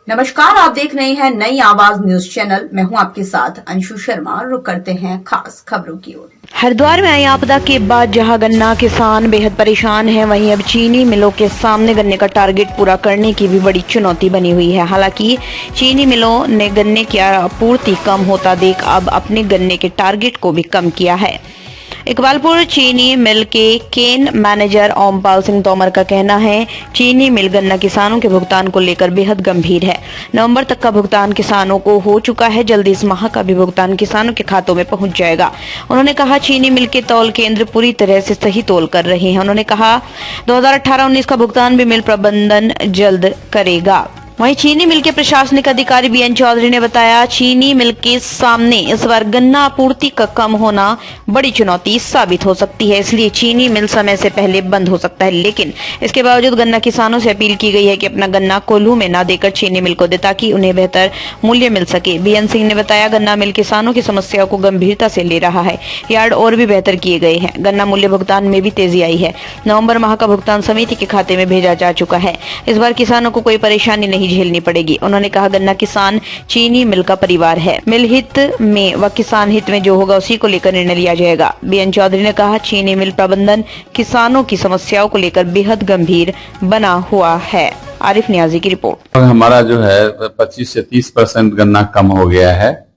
नमस्कार, आप देख रहे हैं नई आवाज न्यूज चैनल। मैं हूं आपके साथ अंशु शर्मा। रुक करते हैं खास खबरों की ओर। हरिद्वार में आई आपदा के बाद जहां गन्ना किसान बेहद परेशान हैं, वहीं अब चीनी मिलों के सामने गन्ने का टारगेट पूरा करने की भी बड़ी चुनौती बनी हुई है। हालांकि चीनी मिलों ने गन्ने की आपूर्ति कम होता देख अब अपने गन्ने के टारगेट को भी कम किया है। इकबालपुर चीनी मिल के केन मैनेजर ओमपाल सिंह तोमर का कहना है, चीनी मिल गन्ना किसानों के भुगतान को लेकर बेहद गंभीर है। नवंबर तक का भुगतान किसानों को हो चुका है, जल्दी इस माह का भी भुगतान किसानों के खातों में पहुंच जाएगा। उन्होंने कहा, चीनी मिल के तौल केंद्र पूरी तरह से सही तौल कर रहे हैं। उन्होंने कहा 2018-19 का भुगतान भी मिल प्रबंधन जल्द करेगा। वहीं चीनी मिल के प्रशासनिक अधिकारी बीएन चौधरी ने बताया, चीनी मिल के सामने इस बार गन्ना आपूर्ति का कम होना बड़ी चुनौती साबित हो सकती है, इसलिए चीनी मिल समय से पहले बंद हो सकता है। लेकिन इसके बावजूद गन्ना किसानों से अपील की गई है कि अपना गन्ना कोल्हू में न देकर चीनी मिल को दे, ताकि उन्हें बेहतर मूल्य मिल सके। बीएन सिंह ने बताया, गन्ना मिल किसानों की समस्याओं को गंभीरता से ले रहा है। यार्ड और भी बेहतर किए गए हैं। गन्ना मूल्य भुगतान में भी तेजी आई है। नवम्बर माह का भुगतान समिति के खाते में भेजा जा चुका है। इस बार किसानों को कोई परेशानी नहीं झेलनी पड़ेगी। उन्होंने कहा, गन्ना किसान चीनी मिल का परिवार है। मिल हित में व किसान हित में जो होगा उसी को लेकर निर्णय लिया जाएगा। बीएन चौधरी ने कहा, चीनी मिल प्रबंधन किसानों की समस्याओं को लेकर बेहद गंभीर बना हुआ है। आरिफ नियाजी की रिपोर्ट। हमारा जो है 25 से 30% गन्ना कम हो गया है।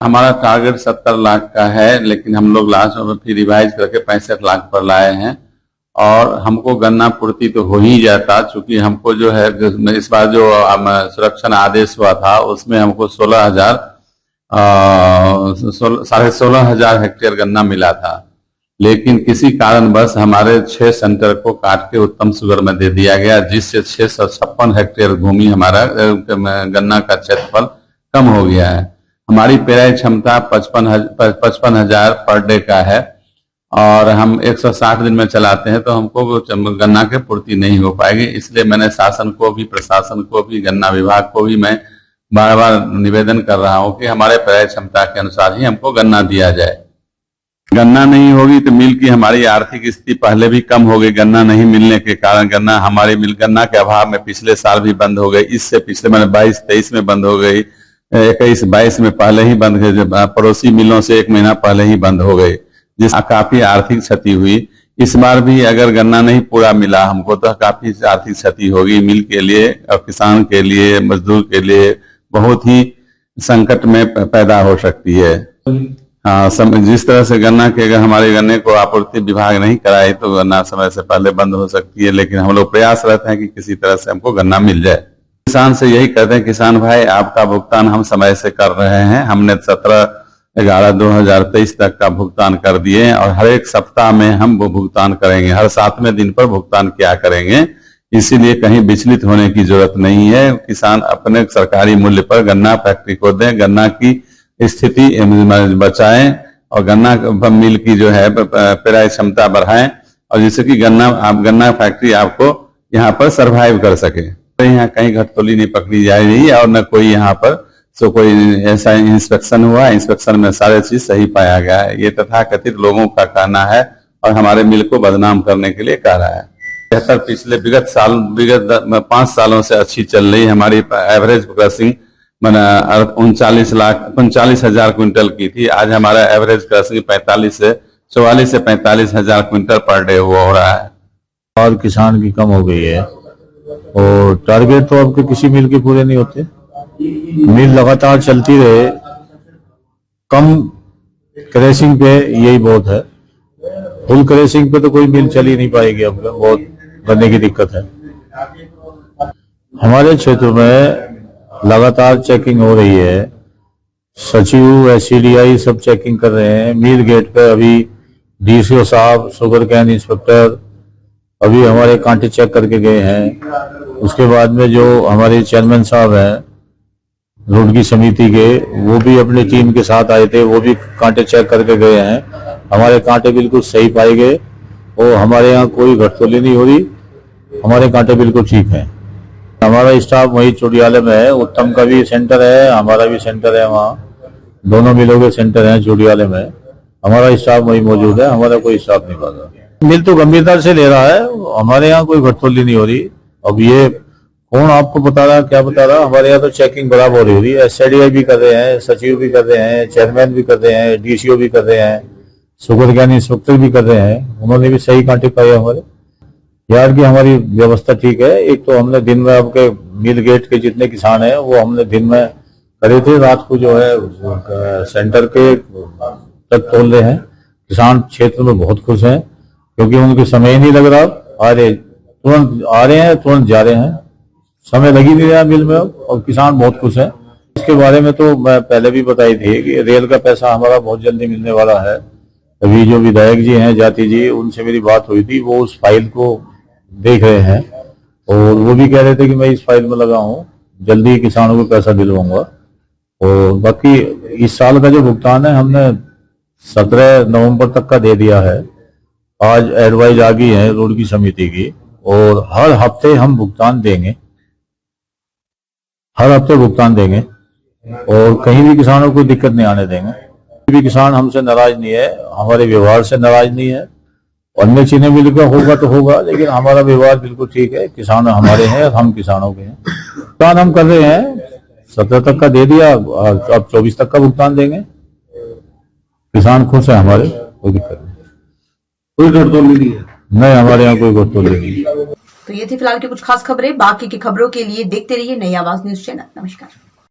हमारा टारगेट 70 लाख का है, लेकिन हम लोग लास्ट में फिर रिवाइज करके 65 लाख पर लाए हैं। और हमको गन्ना पूर्ति तो हो ही जाता, चूंकि हमको जो है इस बार जो सुरक्षण आदेश हुआ था उसमें हमको 16,500 हेक्टेयर गन्ना मिला था। लेकिन किसी कारणवश हमारे 6 सेंटर को काट के उत्तम शुगर में दे दिया गया, जिससे 656 हेक्टेयर भूमि हमारा गन्ना का क्षेत्रफल कम हो गया है। हमारी पेराई क्षमता 55,000 पर डे का है और हम 160 दिन में चलाते हैं, तो हमको गन्ना की पूर्ति नहीं हो पाएगी। इसलिए मैंने शासन को भी, प्रशासन को भी, गन्ना विभाग को भी मैं बार बार निवेदन कर रहा हूं कि हमारे पेराई क्षमता के अनुसार ही हमको गन्ना दिया जाए। गन्ना नहीं होगी तो मिल की हमारी आर्थिक स्थिति पहले भी कम हो गई। गन्ना नहीं मिलने के कारण हमारी मिल गन्ना के अभाव में पिछले साल भी बंद हो गई। इससे पिछले मैंने 22-23 में बंद हो गई, 21-22 में पहले ही बंद हो गई। पड़ोसी मिलों से 1 महीना पहले ही बंद हो गई, जिससे काफी आर्थिक क्षति हुई। इस बार भी अगर गन्ना नहीं पूरा मिला हमको तो काफी आर्थिक क्षति होगी मिल के लिए और किसान के लिए, मजदूर के लिए बहुत ही संकट में पैदा हो सकती है। हाँ, जिस तरह से गन्ना के अगर हमारे गन्ने को आपूर्ति विभाग नहीं कराए तो गन्ना समय से पहले बंद हो सकती है। लेकिन हम लोग प्रयास रहते हैं कि किसी तरह से हमको गन्ना मिल जाए। किसान से यही कहते हैं, किसान भाई आपका भुगतान हम समय से कर रहे हैं। हमने 17/11/2023 तक का भुगतान कर दिए और हर एक सप्ताह में हम वो भुगतान करेंगे। हर 7वें दिन पर भुगतान किया करेंगे। इसीलिए कहीं विचलित होने की जरूरत नहीं है। किसान अपने सरकारी मूल्य पर गन्ना फैक्ट्री को दें, गन्ना की स्थिति बचाएं और गन्ना मिल की जो है पेराई क्षमता बढ़ाएं, और जिससे कि गन्ना फैक्ट्री आपको यहाँ पर सरवाइव कर सके। यहाँ कहीं घटतोली नहीं पकड़ी जा रही है और न कोई यहाँ पर कोई ऐसा इंस्पेक्शन हुआ। इंस्पेक्शन में सारे चीज सही पाया गया है। ये तथाकथित लोगों का कहना है और हमारे मिल को बदनाम करने के लिए कह रहा है। बेहतर पिछले विगत 5 सालों से अच्छी चल रही। हमारी एवरेज क्रशिंग 39,000 क्विंटल की थी। आज हमारा एवरेज क्रशिंग 44 से 45 हजार क्विंटल पर डे हो रहा है। और किसान की कम हो गई है और टारगेट तो आपके किसी मिल के पूरे नहीं होते। मिल लगातार चलती रहे, कम क्रैशिंग पे यही बहुत है। फुल क्रैशिंग पे तो कोई मिल चल ही नहीं पाएगी, अब बहुत गन्ने की दिक्कत है। हमारे क्षेत्र में लगातार चेकिंग हो रही है। सचिव, एससीडीआई सब चेकिंग कर रहे हैं। मिल गेट पे अभी डीसीओ साहब, शुगर कैन इंस्पेक्टर अभी हमारे कांटे चेक करके गए हैं। उसके बाद में जो हमारे चेयरमैन साहब हैं रुड़की समिति के, वो भी अपनी टीम के साथ आए थे, वो भी कांटे चेक करके गए हैं। हमारे कांटे बिल्कुल सही पाए गए और हमारे यहाँ कोई घटतोली नहीं हो रही। हमारे कांटे बिल्कुल ठीक हैं। हमारा स्टाफ वही चोटियाले में है। उत्तम का भी सेंटर है, हमारा भी सेंटर है। वहाँ दोनों मिलों के सेंटर हैं चोटियाले में। हमारा स्टाफ वही मौजूद है, हमारा कोई स्टाफ नहीं कर रहा। मिल तो गंभीरता से ले रहा है। हमारे यहाँ कोई घटतोली नहीं हो रही। अब ये कौन आपको बता रहा, क्या बता रहा? हमारे यहाँ तो चेकिंग बराबर हो रही है। SCDI भी कर रहे हैं, सचिव भी कर रहे हैं, चेयरमैन भी कर रहे हैं, DCO भी कर रहे हैं, शुगर कैन इंस्पेक्टर भी कर रहे हैं। उन्होंने भी सही कांटे पाए हमारे। यार की हमारी व्यवस्था ठीक है। एक तो हमने दिन में आपके मिल गेट के जितने किसान हैं वो हमने दिन में करे थे, रात को जो है सेंटर के तक तोल रहे हैं। किसान क्षेत्र में बहुत खुश हैं क्योंकि उनको समय ही नहीं लग रहा। तुरंत आ रहे हैं, तुरंत जा रहे हैं, समय लग ही नहीं रहा मिल में, और किसान बहुत खुश हैं। इसके बारे में तो मैं पहले भी बताई थी कि रेल का पैसा हमारा बहुत जल्दी मिलने वाला है। अभी जो विधायक जी हैं, जाति जी, उनसे मेरी बात हुई थी, वो उस फाइल को देख रहे हैं और वो भी कह रहे थे कि मैं इस फाइल में लगा हूँ, जल्दी किसानों को पैसा दिलवाऊंगा। और बाकी इस साल का जो भुगतान है हमने 17 नवंबर तक का दे दिया है। आज एडवाइज आ गई है रोड की समिति की, और हर हफ्ते हम भुगतान देंगे, हर हफ्ते भुगतान देंगे, और कहीं भी किसानों को दिक्कत नहीं आने देंगे। कोई भी किसान हमसे नाराज नहीं है, हमारे व्यवहार से नाराज नहीं है। अन्य चीजें मिलकर होगा तो होगा, लेकिन हमारा व्यवहार बिल्कुल ठीक है। किसान हमारे हैं, हम किसानों के हैं। भुगतान हम कर रहे हैं, 17 तक का दे दिया, अब 24 तक का भुगतान देंगे। किसान खुश है हमारे, कोई दिक्कत नहीं। कोई गड़बड़ नहीं है? नहीं, हमारे यहाँ कोई गड़बड़ नहीं है। तो ये थी फिलहाल की कुछ खास खबरें। बाकी की खबरों के लिए देखते रहिए नई आवाज न्यूज चैनल। नमस्कार।